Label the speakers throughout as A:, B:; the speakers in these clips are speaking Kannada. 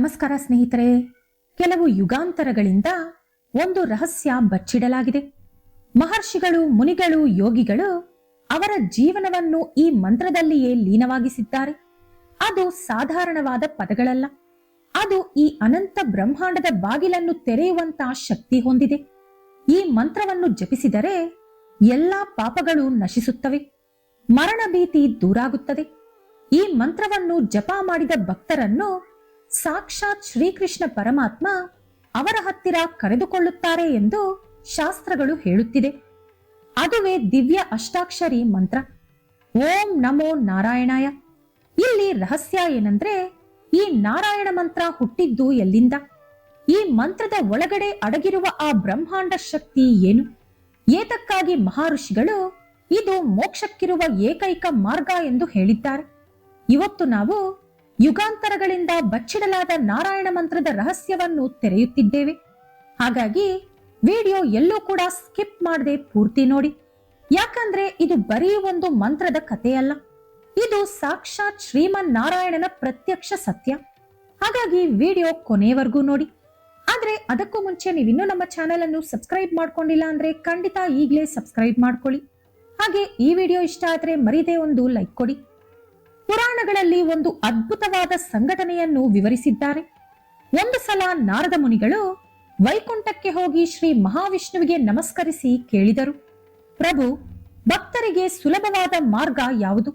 A: ನಮಸ್ಕಾರ ಸ್ನೇಹಿತರೆ. ಕೆಲವು ಯುಗಾಂತರಗಳಿಂದ ಒಂದು ರಹಸ್ಯ ಬಚ್ಚಿಡಲಾಗಿದೆ. ಮಹರ್ಷಿಗಳು, ಮುನಿಗಳು, ಯೋಗಿಗಳು ಅವರ ಜೀವನವನ್ನು ಈ ಮಂತ್ರದಲ್ಲಿಯೇ ಲೀನವಾಗಿಸಿದ್ದಾರೆ. ಅದು ಸಾಧಾರಣವಾದ ಪದಗಳಲ್ಲ. ಅದು ಈ ಅನಂತ ಬ್ರಹ್ಮಾಂಡದ ಬಾಗಿಲನ್ನು ತೆರೆಯುವಂತಹ ಶಕ್ತಿ ಹೊಂದಿದೆ. ಈ ಮಂತ್ರವನ್ನು ಜಪಿಸಿದರೆ ಎಲ್ಲಾ ಪಾಪಗಳು ನಶಿಸುತ್ತವೆ, ಮರಣ ಭೀತಿ ದೂರಾಗುತ್ತದೆ. ಈ ಮಂತ್ರವನ್ನು ಜಪ ಮಾಡಿದ ಭಕ್ತರನ್ನು ಸಾಕ್ಷಾತ್ ಶ್ರೀಕೃಷ್ಣ ಪರಮಾತ್ಮ ಅವರ ಹತ್ತಿರ ಕರೆದುಕೊಳ್ಳುತ್ತಾರೆ ಎಂದು ಶಾಸ್ತ್ರಗಳು ಹೇಳುತ್ತಿದೆ. ಅದುವೇ ದಿವ್ಯ ಅಷ್ಟಾಕ್ಷರಿ ಮಂತ್ರ ಓಂ ನಮೋ ನಾರಾಯಣಾಯ. ಇಲ್ಲಿ ರಹಸ್ಯ ಏನಂದ್ರೆ, ಈ ನಾರಾಯಣ ಮಂತ್ರ ಹುಟ್ಟಿದ್ದು ಎಲ್ಲಿಂದ? ಈ ಮಂತ್ರದ ಒಳಗಡೆ ಅಡಗಿರುವ ಆ ಬ್ರಹ್ಮಾಂಡ ಶಕ್ತಿ ಏನು? ಏತಕ್ಕಾಗಿ ಮಹರ್ಷಿಗಳು ಇದು ಮೋಕ್ಷಕ್ಕಿರುವ ಏಕೈಕ ಮಾರ್ಗ ಎಂದು ಹೇಳಿದ್ದಾರೆ. ಇವತ್ತು ನಾವು ಯುಗಾಂತರಗಳಿಂದ ಬಚ್ಚಿಡಲಾದ ನಾರಾಯಣ ಮಂತ್ರದ ರಹಸ್ಯವನ್ನು ತೆರೆಯುತ್ತಿದ್ದೇವೆ. ಹಾಗಾಗಿ ವಿಡಿಯೋ ಎಲ್ಲೂ ಕೂಡ ಸ್ಕಿಪ್ ಮಾಡದೆ ಪೂರ್ತಿ ನೋಡಿ. ಯಾಕಂದ್ರೆ ಇದು ಬರೀ ಒಂದು ಮಂತ್ರದ ಕಥೆಯಲ್ಲ, ಇದು ಸಾಕ್ಷಾತ್ ಶ್ರೀಮನ್ ನಾರಾಯಣನ ಪ್ರತ್ಯಕ್ಷ ಸತ್ಯ. ಹಾಗಾಗಿ ವಿಡಿಯೋ ಕೊನೆಯವರೆಗೂ ನೋಡಿ. ಆದ್ರೆ ಅದಕ್ಕೂ ಮುಂಚೆ ನೀವಿನ್ನೂ ನಮ್ಮ ಚಾನೆಲ್ ಅನ್ನು ಸಬ್ಸ್ಕ್ರೈಬ್ ಮಾಡ್ಕೊಂಡಿಲ್ಲ ಅಂದ್ರೆ ಖಂಡಿತ ಈಗಲೇ ಸಬ್ಸ್ಕ್ರೈಬ್ ಮಾಡ್ಕೊಳ್ಳಿ. ಹಾಗೆ ಈ ವಿಡಿಯೋ ಇಷ್ಟ ಆದ್ರೆ ಮರೀದೆ ಒಂದು ಲೈಕ್ ಕೊಡಿ. ಪುರಾಣಗಳಲ್ಲಿ ಒಂದು ಅದ್ಭುತವಾದ ಸಂಘಟನೆಯನ್ನು ವಿವರಿಸಿದ್ದಾರೆ. ಒಂದು ಸಲ ನಾರದ ಮುನಿಗಳು ವೈಕುಂಠಕ್ಕೆ ಹೋಗಿ ಶ್ರೀ ಮಹಾವಿಷ್ಣುವಿಗೆ ನಮಸ್ಕರಿಸಿ ಕೇಳಿದರು, ಪ್ರಭು, ಭಕ್ತರಿಗೆ ಸುಲಭವಾದ ಮಾರ್ಗ ಯಾವುದು?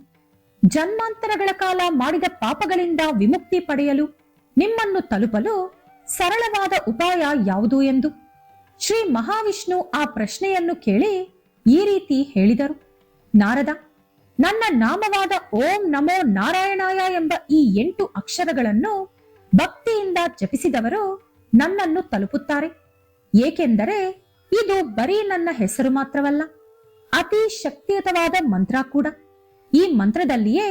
A: ಜನ್ಮಾಂತರಗಳ ಕಾಲ ಮಾಡಿದ ಪಾಪಗಳಿಂದ ವಿಮುಕ್ತಿ ಪಡೆಯಲು, ನಿಮ್ಮನ್ನು ತಲುಪಲು ಸರಳವಾದ ಉಪಾಯ ಯಾವುದು ಎಂದು. ಶ್ರೀ ಮಹಾವಿಷ್ಣು ಆ ಪ್ರಶ್ನೆಯನ್ನು ಕೇಳಿ ಈ ರೀತಿ ಹೇಳಿದರು, ನಾರದ, ನನ್ನ ನಾಮವಾದ ಓಂ ನಮೋ ನಾರಾಯಣಾಯ ಎಂಬ ಈ 8 ಅಕ್ಷರಗಳನ್ನು ಭಕ್ತಿಯಿಂದ ಜಪಿಸಿದವರು ನನ್ನನ್ನು ತಲುಪುತ್ತಾರೆ. ಏಕೆಂದರೆ ಇದು ಬರೀ ನನ್ನ ಹೆಸರು ಮಾತ್ರವಲ್ಲ, ಅತಿ ಶಕ್ತಿಯುತವಾದ ಮಂತ್ರ ಕೂಡ. ಈ ಮಂತ್ರದಲ್ಲಿಯೇ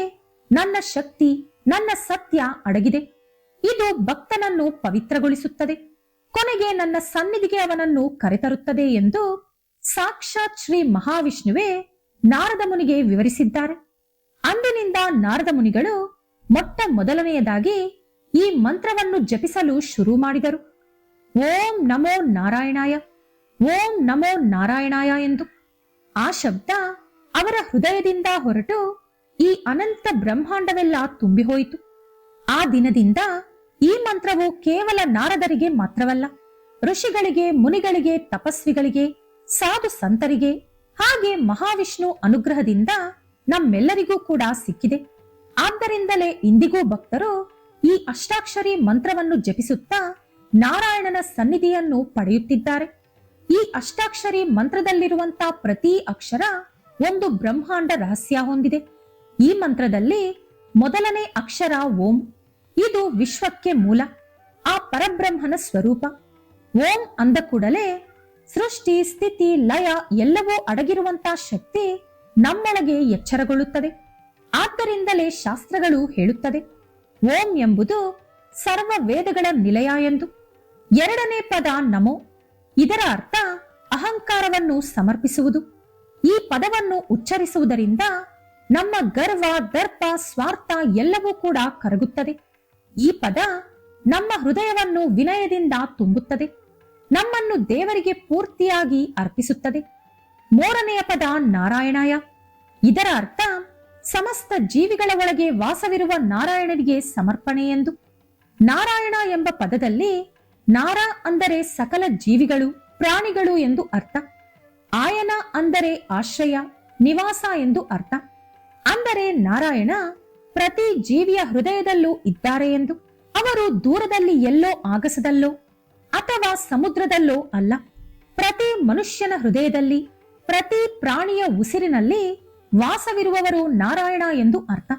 A: ನನ್ನ ಶಕ್ತಿ, ನನ್ನ ಸತ್ಯ ಅಡಗಿದೆ. ಇದು ಭಕ್ತನನ್ನು ಪವಿತ್ರಗೊಳಿಸುತ್ತದೆ, ಕೊನೆಗೆ ನನ್ನ ಸನ್ನಿಧಿಗೆ ಅವನನ್ನು ಕರೆತರುತ್ತದೆ ಎಂದು ಸಾಕ್ಷಾತ್ ಶ್ರೀ ಮಹಾವಿಷ್ಣುವೇ ನಾರದ ಮುನಿಗೆ ವಿವರಿಸಿದ್ದಾರೆ. ಅಂದಿನಿಂದ ನಾರದ ಮುನಿಗಳು ಮೊಟ್ಟ ಮೊದಲನೆಯದಾಗಿ ಈ ಮಂತ್ರವನ್ನು ಜಪಿಸಲು ಶುರು ಮಾಡಿದರು. ಓಂ ನಮೋ ನಾರಾಯಣಾಯ, ಓಂ ನಮೋ ನಾರಾಯಣಾಯ ಎಂದು. ಆ ಶಬ್ದ ಅವರ ಹೃದಯದಿಂದ ಹೊರಟು ಈ ಅನಂತ ಬ್ರಹ್ಮಾಂಡವೆಲ್ಲ ತುಂಬಿ ಹೋಯಿತು. ಆ ದಿನದಿಂದ ಈ ಮಂತ್ರವು ಕೇವಲ ನಾರದರಿಗೆ ಮಾತ್ರವಲ್ಲ, ಋಷಿಗಳಿಗೆ, ಮುನಿಗಳಿಗೆ, ತಪಸ್ವಿಗಳಿಗೆ, ಸಾಧು ಸಂತರಿಗೆ, ಹಾಗೆ ಮಹಾವಿಷ್ಣು ಅನುಗ್ರಹದಿಂದ ನಮ್ಮೆಲ್ಲರಿಗೂ ಕೂಡ ಸಿಕ್ಕಿದೆ. ಆದ್ದರಿಂದಲೇ ಇಂದಿಗೂ ಭಕ್ತರು ಈ ಅಷ್ಟಾಕ್ಷರಿ ಮಂತ್ರವನ್ನು ಜಪಿಸುತ್ತಾ ನಾರಾಯಣನ ಸನ್ನಿಧಿಯನ್ನು ಪಡೆಯುತ್ತಿದ್ದಾರೆ. ಈ ಅಷ್ಟಾಕ್ಷರಿ ಮಂತ್ರದಲ್ಲಿರುವಂತಹ ಪ್ರತಿ ಅಕ್ಷರ ಒಂದು ಬ್ರಹ್ಮಾಂಡ ರಹಸ್ಯ ಹೊಂದಿದೆ. ಈ ಮಂತ್ರದಲ್ಲಿ ಮೊದಲನೇ ಅಕ್ಷರ ಓಂ. ಇದು ವಿಶ್ವಕ್ಕೆ ಮೂಲ, ಆ ಪರಬ್ರಹ್ಮನ ಸ್ವರೂಪ. ಓಂ ಅಂದ ಕೂಡಲೇ ಸೃಷ್ಟಿ, ಸ್ಥಿತಿ, ಲಯ ಎಲ್ಲವೂ ಅಡಗಿರುವಂತಹ ಶಕ್ತಿ ನಮ್ಮೊಳಗೆ ಎಚ್ಚರಗೊಳ್ಳುತ್ತದೆ. ಆದ್ದರಿಂದಲೇ ಶಾಸ್ತ್ರಗಳು ಹೇಳುತ್ತದೆ, ಓಂ ಎಂಬುದು ಸರ್ವ ವೇದಗಳ ನಿಲಯ ಎಂದು. ಎರಡನೇ ಪದ ನಮೋ. ಇದರ ಅರ್ಥ ಅಹಂಕಾರವನ್ನು ಸಮರ್ಪಿಸುವುದು. ಈ ಪದವನ್ನು ಉಚ್ಚರಿಸುವುದರಿಂದ ನಮ್ಮ ಗರ್ವ, ದರ್ಪ, ಸ್ವಾರ್ಥ ಎಲ್ಲವೂ ಕೂಡ ಕರಗುತ್ತದೆ. ಈ ಪದ ನಮ್ಮ ಹೃದಯವನ್ನು ವಿನಯದಿಂದ ತುಂಬುತ್ತದೆ, ನಮ್ಮನ್ನು ದೇವರಿಗೆ ಪೂರ್ತಿಯಾಗಿ ಅರ್ಪಿಸುತ್ತದೆ. ಮೂರನೆಯ ಪದ ನಾರಾಯಣಾಯ. ಇದರ ಅರ್ಥ ಸಮಸ್ತ ಜೀವಿಗಳ ಒಳಗೆ ವಾಸವಿರುವ ನಾರಾಯಣನಿಗೆ ಸಮರ್ಪಣೆ ಎಂದು. ನಾರಾಯಣ ಎಂಬ ಪದದಲ್ಲಿ ನಾರ ಅಂದರೆ ಸಕಲ ಜೀವಿಗಳು, ಪ್ರಾಣಿಗಳು ಎಂದು ಅರ್ಥ. ಆಯನ ಅಂದರೆ ಆಶ್ರಯ, ನಿವಾಸ ಎಂದು ಅರ್ಥ. ಅಂದರೆ ನಾರಾಯಣ ಪ್ರತಿ ಜೀವಿಯ ಹೃದಯದಲ್ಲೂ ಇದ್ದಾರೆ ಎಂದು. ಅವರು ದೂರದಲ್ಲಿ ಎಲ್ಲೋ ಆಗಸದಲ್ಲೋ ಅಥವಾ ಸಮುದ್ರದಲ್ಲೋ ಅಲ್ಲ, ಪ್ರತಿ ಮನುಷ್ಯನ ಹೃದಯದಲ್ಲಿ, ಪ್ರತಿ ಪ್ರಾಣಿಯ ಉಸಿರಿನಲ್ಲಿ ವಾಸವಿರುವವರು ನಾರಾಯಣ ಎಂದು ಅರ್ಥ.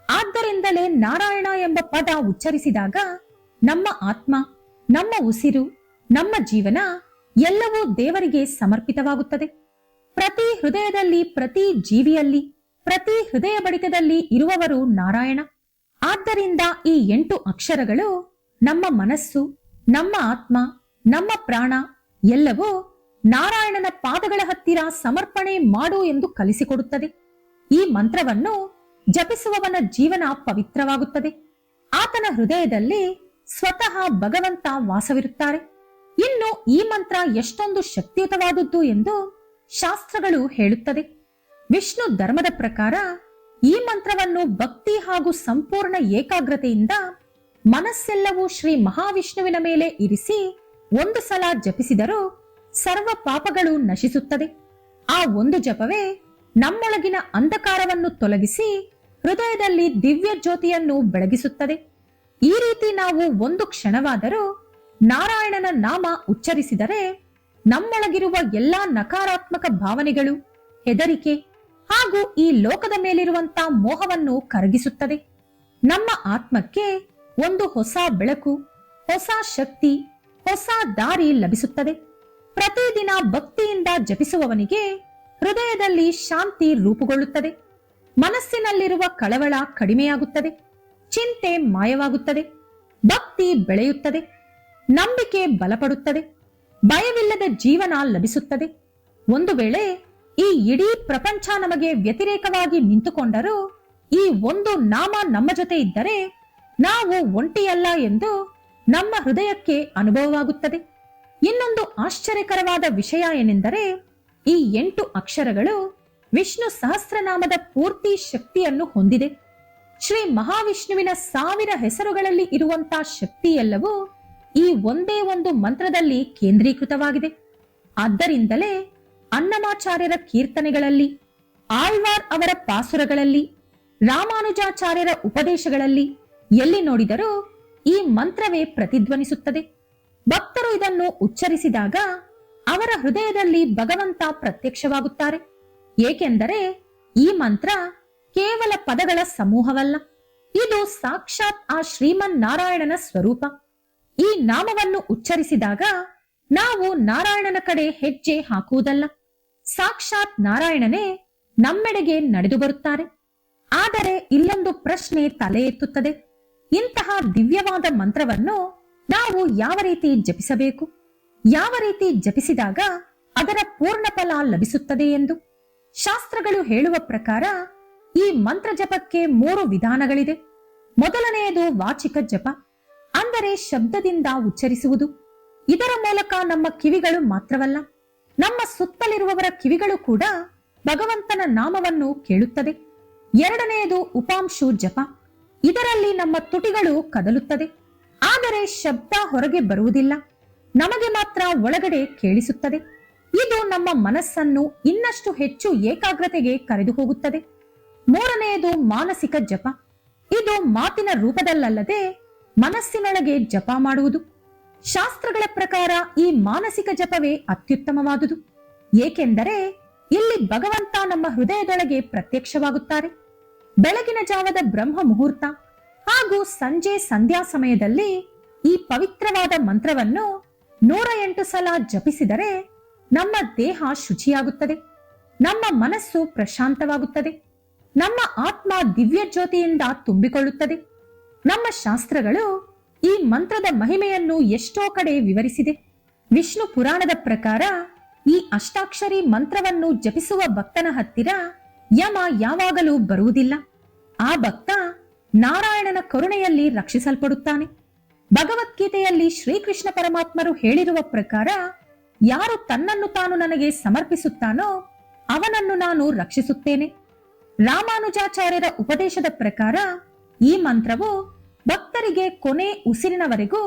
A: ಆದ್ದರಿಂದಲೇ ನಾರಾಯಣ ಎಂಬ ಪದ ಉಚ್ಚರಿಸಿದಾಗ ನಮ್ಮ ಆತ್ಮ, ನಮ್ಮ ಉಸಿರು, ನಮ್ಮ ಜೀವನ ಎಲ್ಲವೂ ದೇವರಿಗೆ ಸಮರ್ಪಿತವಾಗುತ್ತದೆ. ಪ್ರತಿ ಹೃದಯದಲ್ಲಿ, ಪ್ರತಿ ಜೀವಿಯಲ್ಲಿ, ಪ್ರತಿ ಹೃದಯ ಬಡಿತದಲ್ಲಿ ಇರುವವರು ನಾರಾಯಣ. ಆದ್ದರಿಂದ ಈ 8 ಅಕ್ಷರಗಳು ನಮ್ಮ ಮನಸ್ಸು, ನಮ್ಮ ಆತ್ಮ, ನಮ್ಮ ಪ್ರಾಣ ಎಲ್ಲವೂ ನಾರಾಯಣನ ಪಾದಗಳ ಹತ್ತಿರ ಸಮರ್ಪಣೆ ಮಾಡು ಎಂದು ಕಲಿಸಿಕೊಡುತ್ತದೆ. ಈ ಮಂತ್ರವನ್ನು ಜಪಿಸುವವನ ಜೀವನ ಪವಿತ್ರವಾಗುತ್ತದೆ. ಆತನ ಹೃದಯದಲ್ಲಿ ಸ್ವತಃ ಭಗವಂತ ವಾಸವಿರುತ್ತಾರೆ. ಇನ್ನು ಈ ಮಂತ್ರ ಎಷ್ಟೊಂದು ಶಕ್ತಿಯುತವಾದದ್ದು ಎಂದು ಶಾಸ್ತ್ರಗಳು ಹೇಳುತ್ತದೆ. ವಿಷ್ಣು ಧರ್ಮದ ಪ್ರಕಾರ ಈ ಮಂತ್ರವನ್ನು ಭಕ್ತಿ ಹಾಗೂ ಸಂಪೂರ್ಣ ಏಕಾಗ್ರತೆಯಿಂದ ಮನಸ್ಸೆಲ್ಲವೂ ಶ್ರೀ ಮಹಾವಿಷ್ಣುವಿನ ಮೇಲೆ ಇರಿಸಿ ಒಂದು ಸಲ ಜಪಿಸಿದರೂ ಸರ್ವ ಪಾಪಗಳು ನಶಿಸುತ್ತದೆ. ಆ ಒಂದು ಜಪವೇ ನಮ್ಮೊಳಗಿನ ಅಂಧಕಾರವನ್ನು ತೊಲಗಿಸಿ ಹೃದಯದಲ್ಲಿ ದಿವ್ಯ ಜ್ಯೋತಿಯನ್ನು ಬೆಳಗಿಸುತ್ತದೆ. ಈ ರೀತಿ ನಾವು ಒಂದು ಕ್ಷಣವಾದರೂ ನಾರಾಯಣನ ನಾಮ ಉಚ್ಚರಿಸಿದರೆ ನಮ್ಮೊಳಗಿರುವ ಎಲ್ಲಾ ನಕಾರಾತ್ಮಕ ಭಾವನೆಗಳು, ಹೆದರಿಕೆ ಹಾಗೂ ಈ ಲೋಕದ ಮೇಲಿರುವಂತಹ ಮೋಹವನ್ನು ಕರಗಿಸುತ್ತದೆ. ನಮ್ಮ ಆತ್ಮಕ್ಕೆ ಒಂದು ಹೊಸ ಬೆಳಕು, ಹೊಸ ಶಕ್ತಿ, ಹೊಸ ದಾರಿ ಲಭಿಸುತ್ತದೆ. ಪ್ರತಿದಿನ ಭಕ್ತಿಯಿಂದ ಜಪಿಸುವವನಿಗೆ ಹೃದಯದಲ್ಲಿ ಶಾಂತಿ ರೂಪುಗೊಳ್ಳುತ್ತದೆ. ಮನಸ್ಸಿನಲ್ಲಿರುವ ಕಳವಳ ಕಡಿಮೆಯಾಗುತ್ತದೆ, ಚಿಂತೆ ಮಾಯವಾಗುತ್ತದೆ, ಭಕ್ತಿ ಬೆಳೆಯುತ್ತದೆ, ನಂಬಿಕೆ ಬಲಪಡುತ್ತದೆ, ಭಯವಿಲ್ಲದ ಜೀವನ ಲಭಿಸುತ್ತದೆ. ಒಂದು ವೇಳೆ ಈ ಇಡೀ ಪ್ರಪಂಚ ನಮಗೆ ವ್ಯತಿರೇಕವಾಗಿ ನಿಂತುಕೊಂಡರೂ ಈ ಒಂದು ನಾಮ ನಮ್ಮ ಜೊತೆ ಇದ್ದರೆ ನಾವು ಒಂಟಿಯಲ್ಲ ಎಂದು ನಮ್ಮ ಹೃದಯಕ್ಕೆ ಅನುಭವವಾಗುತ್ತದೆ. ಇನ್ನೊಂದು ಆಶ್ಚರ್ಯಕರವಾದ ವಿಷಯ ಏನೆಂದರೆ ಈ 8 ಅಕ್ಷರಗಳು ವಿಷ್ಣು ಸಹಸ್ರನಾಮದ ಪೂರ್ತಿ ಶಕ್ತಿಯನ್ನು ಹೊಂದಿದೆ. ಶ್ರೀ ಮಹಾವಿಷ್ಣುವಿನ 1000 ಹೆಸರುಗಳಲ್ಲಿ ಇರುವಂತಹ ಶಕ್ತಿ ಎಲ್ಲವೂ ಈ ಒಂದೇ ಒಂದು ಮಂತ್ರದಲ್ಲಿ ಕೇಂದ್ರೀಕೃತವಾಗಿದೆ. ಆದ್ದರಿಂದಲೇ ಅನ್ನಮಾಚಾರ್ಯರ ಕೀರ್ತನೆಗಳಲ್ಲಿ, ಆಳ್ವಾರ್ ಅವರ ಪಾಸುರಗಳಲ್ಲಿ, ರಾಮಾನುಜಾಚಾರ್ಯರ ಉಪದೇಶಗಳಲ್ಲಿ ಎಲ್ಲಿ ನೋಡಿದರೂ ಈ ಮಂತ್ರವೇ ಪ್ರತಿಧ್ವನಿಸುತ್ತದೆ. ಭಕ್ತರು ಇದನ್ನು ಉಚ್ಚರಿಸಿದಾಗ ಅವರ ಹೃದಯದಲ್ಲಿ ಭಗವಂತ ಪ್ರತ್ಯಕ್ಷವಾಗುತ್ತಾರೆ. ಏಕೆಂದರೆ ಈ ಮಂತ್ರ ಕೇವಲ ಪದಗಳ ಸಮೂಹವಲ್ಲ, ಇದು ಸಾಕ್ಷಾತ್ ಆ ಶ್ರೀಮನ್ ನಾರಾಯಣನ ಸ್ವರೂಪ. ಈ ನಾಮವನ್ನು ಉಚ್ಚರಿಸಿದಾಗ ನಾವು ನಾರಾಯಣನ ಕಡೆ ಹೆಜ್ಜೆ ಹಾಕುವುದಲ್ಲ, ಸಾಕ್ಷಾತ್ ನಾರಾಯಣನೇ ನಮ್ಮೆಡೆಗೆ ನಡೆದು ಬರುತ್ತಾರೆ. ಆದರೆ ಇಲ್ಲೊಂದು ಪ್ರಶ್ನೆ ತಲೆ ಎತ್ತುತ್ತದೆ. ಇಂತಹ ದಿವ್ಯವಾದ ಮಂತ್ರವನ್ನು ನಾವು ಯಾವ ರೀತಿ ಜಪಿಸಬೇಕು, ಯಾವ ರೀತಿ ಜಪಿಸಿದಾಗ ಅದರ ಪೂರ್ಣ ಫಲ ಲಭಿಸುತ್ತದೆ ಎಂದು ಶಾಸ್ತ್ರಗಳು ಹೇಳುವ ಪ್ರಕಾರ ಈ ಮಂತ್ರ ಜಪಕ್ಕೆ 3 ವಿಧಾನಗಳಿದೆ. ಮೊದಲನೆಯದು ವಾಚಿಕ ಜಪ, ಅಂದರೆ ಶಬ್ದದಿಂದ ಉಚ್ಚರಿಸುವುದು. ಇದರ ಮೂಲಕ ನಮ್ಮ ಕಿವಿಗಳು ಮಾತ್ರವಲ್ಲ, ನಮ್ಮ ಸುತ್ತಲಿರುವವರ ಕಿವಿಗಳು ಕೂಡ ಭಗವಂತನ ನಾಮವನ್ನು ಕೇಳುತ್ತದೆ. ಎರಡನೆಯದು ಉಪಾಂಶು ಜಪ, ಇದರಲ್ಲಿ ನಮ್ಮ ತುಟಿಗಳು ಕದಲುತ್ತದೆ, ಆದರೆ ಶಬ್ದ ಹೊರಗೆ ಬರುವುದಿಲ್ಲ, ನಮಗೆ ಮಾತ್ರ ಒಳಗಡೆ ಕೇಳಿಸುತ್ತದೆ. ಇದು ನಮ್ಮ ಮನಸ್ಸನ್ನು ಇನ್ನಷ್ಟು ಹೆಚ್ಚು ಏಕಾಗ್ರತೆಗೆ ಕರೆದು ಹೋಗುತ್ತದೆ. ಮೂರನೆಯದು ಮಾನಸಿಕ ಜಪ, ಇದು ಮಾತಿನ ರೂಪದಲ್ಲದೆ ಮನಸ್ಸಿನೊಳಗೆ ಜಪ ಮಾಡುವುದು. ಶಾಸ್ತ್ರಗಳ ಪ್ರಕಾರ ಈ ಮಾನಸಿಕ ಜಪವೇ ಅತ್ಯುತ್ತಮವಾದುದು. ಏಕೆಂದರೆ ಇಲ್ಲಿ ಭಗವಂತ ನಮ್ಮ ಹೃದಯದೊಳಗೆ ಪ್ರತ್ಯಕ್ಷವಾಗುತ್ತಾರೆ. ಬೆಳಗಿನ ಜಾವದ ಬ್ರಹ್ಮ ಮುಹೂರ್ತ ಹಾಗೂ ಸಂಜೆ ಸಂಧ್ಯಾ ಸಮಯದಲ್ಲಿ ಈ ಪವಿತ್ರವಾದ ಮಂತ್ರವನ್ನು 108 ಸಲ ಜಪಿಸಿದರೆ ನಮ್ಮ ದೇಹ ಶುಚಿಯಾಗುತ್ತದೆ, ನಮ್ಮ ಮನಸ್ಸು ಪ್ರಶಾಂತವಾಗುತ್ತದೆ, ನಮ್ಮ ಆತ್ಮ ದಿವ್ಯ ಜ್ಯೋತಿಯಿಂದ ತುಂಬಿಕೊಳ್ಳುತ್ತದೆ. ನಮ್ಮ ಶಾಸ್ತ್ರಗಳು ಈ ಮಂತ್ರದ ಮಹಿಮೆಯನ್ನು ಎಷ್ಟೋ ಕಡೆ ವಿವರಿಸಿದೆ. ವಿಷ್ಣು ಪುರಾಣದ ಪ್ರಕಾರ ಈ ಅಷ್ಟಾಕ್ಷರಿ ಮಂತ್ರವನ್ನು ಜಪಿಸುವ ಭಕ್ತನ ಹತ್ತಿರ ಯಮ ಯಾವಾಗಲೂ ಬರುವುದಿಲ್ಲ. ಆ ಭಕ್ತ ನಾರಾಯಣನ ಕರುಣೆಯಲ್ಲಿ ರಕ್ಷಿಸಲ್ಪಡುತ್ತಾನೆ. ಭಗವದ್ಗೀತೆಯಲ್ಲಿ ಶ್ರೀಕೃಷ್ಣ ಪರಮಾತ್ಮರು ಹೇಳಿರುವ ಪ್ರಕಾರ ಯಾರು ತನ್ನನ್ನು ತಾನು ನನಗೆ ಸಮರ್ಪಿಸುತ್ತಾನೋ ಅವನನ್ನು ನಾನು ರಕ್ಷಿಸುತ್ತೇನೆ. ರಾಮಾನುಜಾಚಾರ್ಯರ ಉಪದೇಶದ ಪ್ರಕಾರ ಈ ಮಂತ್ರವು ಭಕ್ತರಿಗೆ ಕೊನೆ ಉಸಿರಿನವರೆಗೂ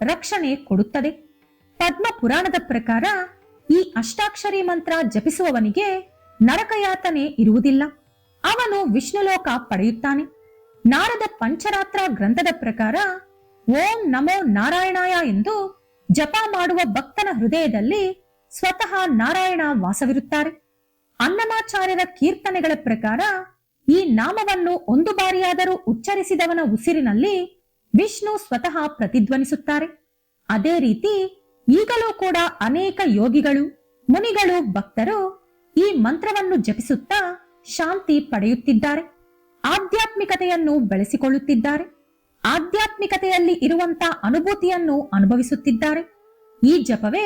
A: ರಕ್ಷಣೆ ಕೊಡುತ್ತದೆ. ಪದ್ಮ ಪುರಾಣದ ಪ್ರಕಾರ ಈ ಅಷ್ಟಾಕ್ಷರಿ ಮಂತ್ರ ಜಪಿಸುವವನಿಗೆ ನರಕಯಾತನೆ ಇರುವುದಿಲ್ಲ, ಅವನು ವಿಷ್ಣುಲೋಕ ಪಡೆಯುತ್ತಾನೆ. ನಾರದ ಪಂಚರಾತ್ರ ಗ್ರಂಥದ ಪ್ರಕಾರ ಓಂ ನಮೋ ನಾರಾಯಣಾಯ ಎಂದು ಜಪ ಮಾಡುವ ಭಕ್ತನ ಹೃದಯದಲ್ಲಿ ಸ್ವತಃ ನಾರಾಯಣ ವಾಸವಿರುತ್ತಾರೆ. ಅನ್ನಮಾಚಾರ್ಯರ ಕೀರ್ತನೆಗಳ ಪ್ರಕಾರ ಈ ನಾಮವನ್ನು ಒಂದು ಬಾರಿಯಾದರೂ ಉಚ್ಚರಿಸಿದವನ ಉಸಿರಿನಲ್ಲಿ ವಿಷ್ಣು ಸ್ವತಃ ಪ್ರತಿಧ್ವನಿಸುತ್ತಾರೆ. ಅದೇ ರೀತಿ ಈಗಲೂ ಕೂಡ ಅನೇಕ ಯೋಗಿಗಳು, ಮುನಿಗಳು, ಭಕ್ತರು ಈ ಮಂತ್ರವನ್ನು ಜಪಿಸುತ್ತಾ ಶಾಂತಿ ಪಡೆಯುತ್ತಿದ್ದಾರೆ, ಆಧ್ಯಾತ್ಮಿಕತೆಯನ್ನು ಬೆಳೆಸಿಕೊಳ್ಳುತ್ತಿದ್ದಾರೆ, ಆಧ್ಯಾತ್ಮಿಕತೆಯಲ್ಲಿ ಇರುವಂತಹ ಅನುಭೂತಿಯನ್ನು ಅನುಭವಿಸುತ್ತಿದ್ದಾರೆ. ಈ ಜಪವೇ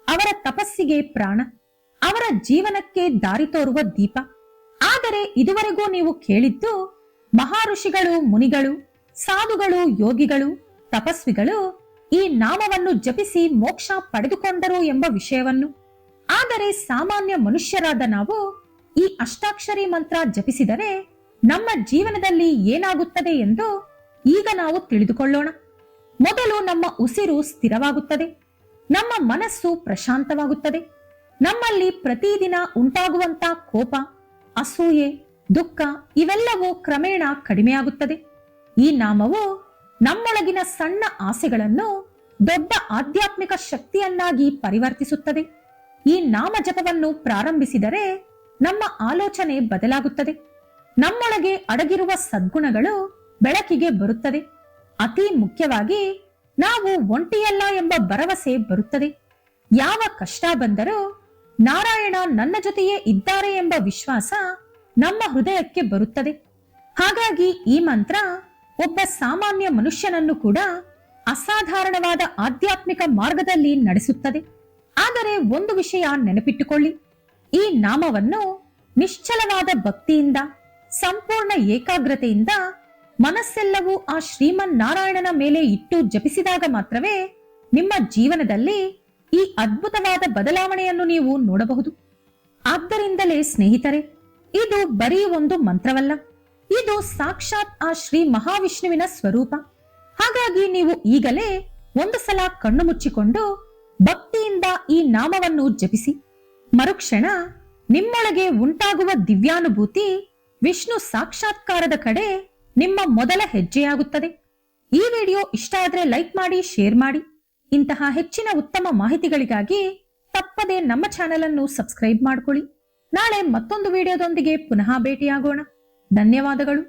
A: ಅವರ ತಪಸ್ಸಿಗೆ ಪ್ರಾಣ, ಅವರ ಜೀವನಕ್ಕೆ ದಾರಿ ತೋರುವ ದೀಪ. ಆದರೆ ಇದುವರೆಗೂ ನೀವು ಕೇಳಿದ್ದು ಮಹಾಋಷಿಗಳು, ಮುನಿಗಳು, ಸಾಧುಗಳು, ಯೋಗಿಗಳು ತಪಸ್ವಿಗಳು ಈ ನಾಮವನ್ನು ಜಪಿಸಿ ಮೋಕ್ಷ ಪಡೆದುಕೊಂಡರು ಎಂಬ ವಿಷಯವನ್ನು. ಆದರೆ ಸಾಮಾನ್ಯ ಮನುಷ್ಯರಾದ ನಾವು ಈ ಅಷ್ಟಾಕ್ಷರಿ ಮಂತ್ರ ಜಪಿಸಿದರೆ ನಮ್ಮ ಜೀವನದಲ್ಲಿ ಏನಾಗುತ್ತದೆ ಎಂದು ಈಗ ನಾವು ತಿಳಿದುಕೊಳ್ಳೋಣ. ಮೊದಲು ನಮ್ಮ ಉಸಿರು ಸ್ಥಿರವಾಗುತ್ತದೆ, ನಮ್ಮ ಮನಸ್ಸು ಪ್ರಶಾಂತವಾಗುತ್ತದೆ, ನಮ್ಮಲ್ಲಿ ಪ್ರತಿದಿನ ಉಂಟಾಗುವಂತ ಕೋಪ, ಅಸೂಯೆ, ದುಃಖ ಇವೆಲ್ಲವೂ ಕ್ರಮೇಣ ಕಡಿಮೆಯಾಗುತ್ತದೆ. ಈ ನಾಮವು ನಮ್ಮೊಳಗಿನ ಸಣ್ಣ ಆಸೆಗಳನ್ನು ದೊಡ್ಡ ಆಧ್ಯಾತ್ಮಿಕ ಶಕ್ತಿಯನ್ನಾಗಿ ಪರಿವರ್ತಿಸುತ್ತದೆ. ಈ ನಾಮ ಜಪವನ್ನು ಪ್ರಾರಂಭಿಸಿದರೆ ನಮ್ಮ ಆಲೋಚನೆ ಬದಲಾಗುತ್ತದೆ, ನಮ್ಮೊಳಗೆ ಅಡಗಿರುವ ಸದ್ಗುಣಗಳು ಬೆಳಕಿಗೆ ಬರುತ್ತದೆ. ಅತಿ ಮುಖ್ಯವಾಗಿ ನಾವು ಒಂಟಿಯಲ್ಲ ಎಂಬ ಭರವಸೆ ಬರುತ್ತದೆ. ಯಾವ ಕಷ್ಟ ಬಂದರೂ ನಾರಾಯಣ ನನ್ನ ಜೊತೆಯೇ ಇದ್ದಾರೆ ಎಂಬ ವಿಶ್ವಾಸ ನಮ್ಮ ಹೃದಯಕ್ಕೆ ಬರುತ್ತದೆ. ಹಾಗಾಗಿ ಈ ಮಂತ್ರ ಒಬ್ಬ ಸಾಮಾನ್ಯ ಮನುಷ್ಯನನ್ನು ಕೂಡ ಅಸಾಧಾರಣವಾದ ಆಧ್ಯಾತ್ಮಿಕ ಮಾರ್ಗದಲ್ಲಿ ನಡೆಸುತ್ತದೆ. ಆದರೆ ಒಂದು ವಿಷಯ ನೆನಪಿಟ್ಟುಕೊಳ್ಳಿ, ಈ ನಾಮವನ್ನು ನಿಶ್ಚಲವಾದ ಭಕ್ತಿಯಿಂದ, ಸಂಪೂರ್ಣ ಏಕಾಗ್ರತೆಯಿಂದ ಮನಸ್ಸೆಲ್ಲವೂ ಆ ಶ್ರೀಮನ್ ನಾರಾಯಣನ ಮೇಲೆ ಇಟ್ಟು ಜಪಿಸಿದಾಗ ಮಾತ್ರವೇ ನಿಮ್ಮ ಜೀವನದಲ್ಲಿ ಈ ಅದ್ಭುತವಾದ ಬದಲಾವಣೆಯನ್ನು ನೀವು ನೋಡಬಹುದು. ಆದ್ದರಿಂದಲೇ ಸ್ನೇಹಿತರೆ, ಇದು ಬರೀ ಒಂದು ಮಂತ್ರವಲ್ಲ, ಇದು ಸಾಕ್ಷಾತ್ ಆ ಶ್ರೀ ಮಹಾವಿಷ್ಣುವಿನ ಸ್ವರೂಪ. ಹಾಗಾಗಿ ನೀವು ಈಗಲೇ ಒಂದು ಸಲ ಕಣ್ಣು ಮುಚ್ಚಿಕೊಂಡು ಭಕ್ತಿಯಿಂದ ಈ ನಾಮವನ್ನು ಜಪಿಸಿ. ಮರುಕ್ಷಣ ನಿಮ್ಮೊಳಗೆ ಉಂಟಾಗುವ ದಿವ್ಯಾನುಭೂತಿ ವಿಷ್ಣು ಸಾಕ್ಷಾತ್ಕಾರದ ಕಡೆ ನಿಮ್ಮ ಮೊದಲ ಹೆಜ್ಜೆಯಾಗುತ್ತದೆ. ಈ ವಿಡಿಯೋ ಇಷ್ಟ ಆದ್ರೆ ಲೈಕ್ ಮಾಡಿ, ಶೇರ್ ಮಾಡಿ. ಇಂತಹ ಹೆಚ್ಚಿನ ಉತ್ತಮ ಮಾಹಿತಿಗಳಿಗಾಗಿ ತಪ್ಪದೆ ನಮ್ಮ ಚಾನೆಲ್ ಅನ್ನು ಸಬ್ಸ್ಕ್ರೈಬ್ ಮಾಡಿಕೊಳ್ಳಿ. ನಾಳೆ ಮತ್ತೊಂದು ವಿಡಿಯೋದೊಂದಿಗೆ ಪುನಃ ಭೇಟಿಯಾಗೋಣ. ಧನ್ಯವಾದಗಳು.